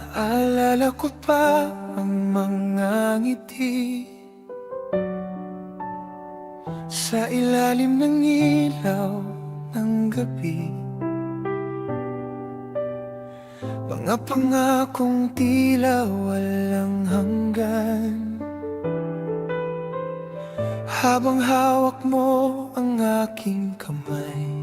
Naalala ko pa ang mga ngiti sa ilalim ng ilaw ng gabi. Mga pangakong tila walang hanggan, habang hawak mo ang aking kamay.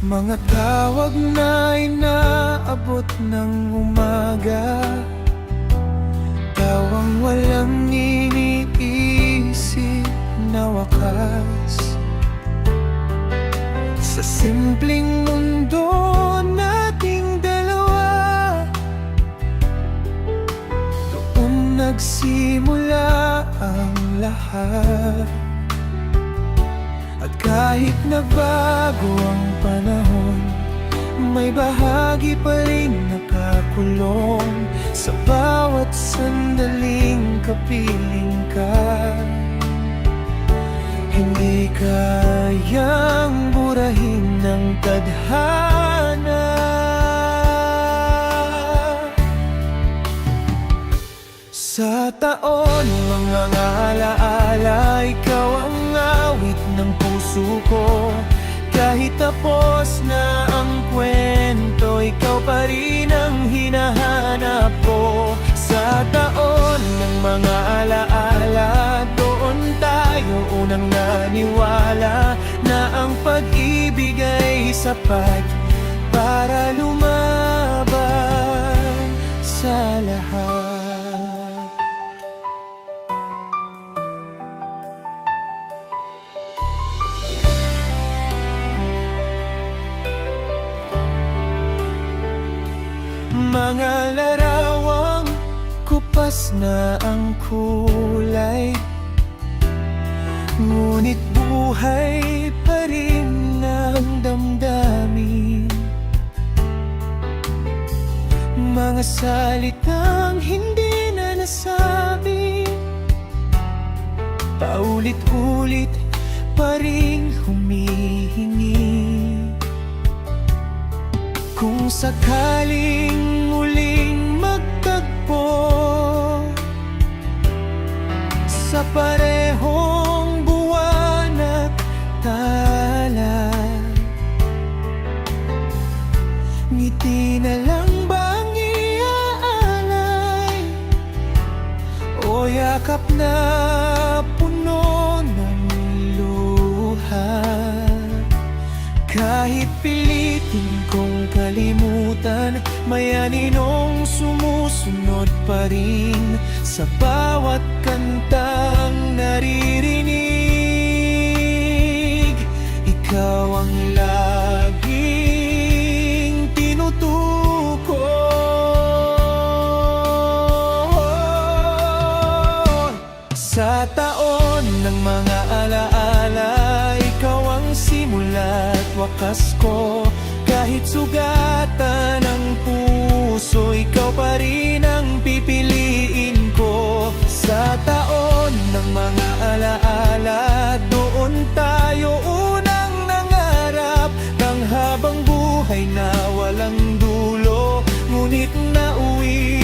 Mga tawag na inaabot ng umaga, tawang walang iniisip na wakas. Sa simpleng mundo nating dalawa, doon nagsimula ang lahat. At kahit nagbago ang panahon, may bahagi pa rin nakakulong sa bawat sandaling kapiling ka. Hindi kayang burahin ng tadhana. Sa taon, mga alaala, ikaw ang awit ng puso ko. Kahit tapos na ang kwento, ikaw pa rin ang hinahanap ko. Sa taon ng mga alaala, doon tayo unang naniwala na ang pag-ibig ay sapat para lumaban sa lahat. Mga larawang kupas na ang kulay, ngunit buhay pa rin ang damdamin. Mga salitang hindi na nasabi, paulit-ulit pa rin humihingi. Kung sakaling muling magtagpo sa parehong buwan at tala, ngiti na lang ba ang iaalay o yakap na puno ng luha? Kahit pilitin kong kalimutan, may aninong sumusunod pa rin sa bawat kantang naririnig. Ikaw ang laging tinutukoy. Sa taon ng mga alaala, ikaw ang simula at wakas ko. Kahit sugatan ng puso, ikaw pa rin ang pipiliin ko. Sa taon ng mga alaala, doon tayo unang nangarap ng habang buhay na walang dulo, ngunit nauwi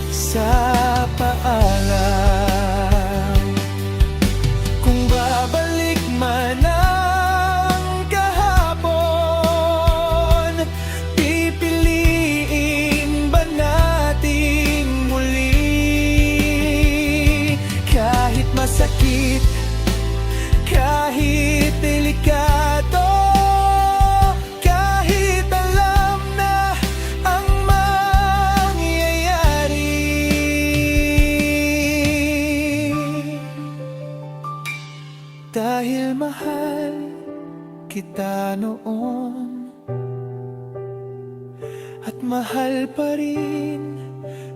sa paalam. Kung babalik man ang kahapon, pipiliin ba nating muli? Kahit masakit, kahit delikado, kahit alam na ang mangyayari, dahil mahal kita noon at mahal pa rin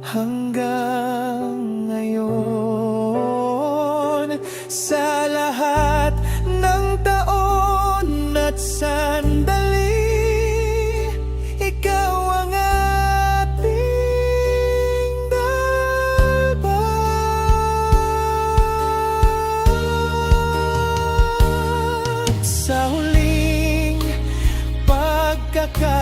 hanggang ngayon. Sa lahat ng taon at sandali, ikaw ang ating dalban. Sa huling pagkakataon,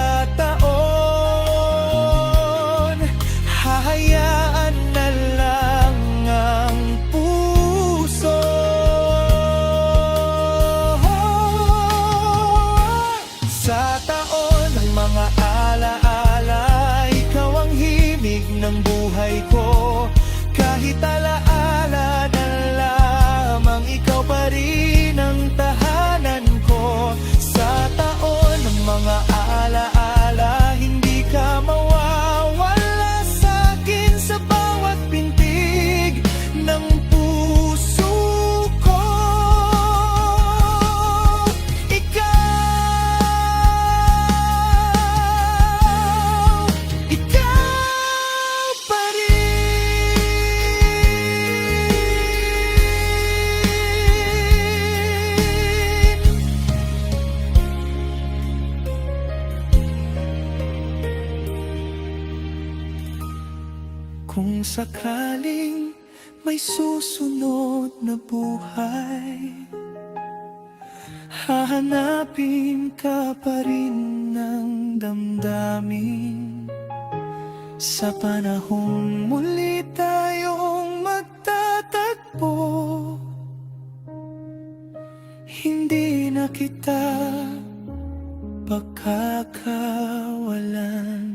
Kung sakaling may susunod na buhay, hahanapin ka pa rin ng damdamin. Sa panahong muli tayong magtatagpo, hindi na kita pagkakawalan.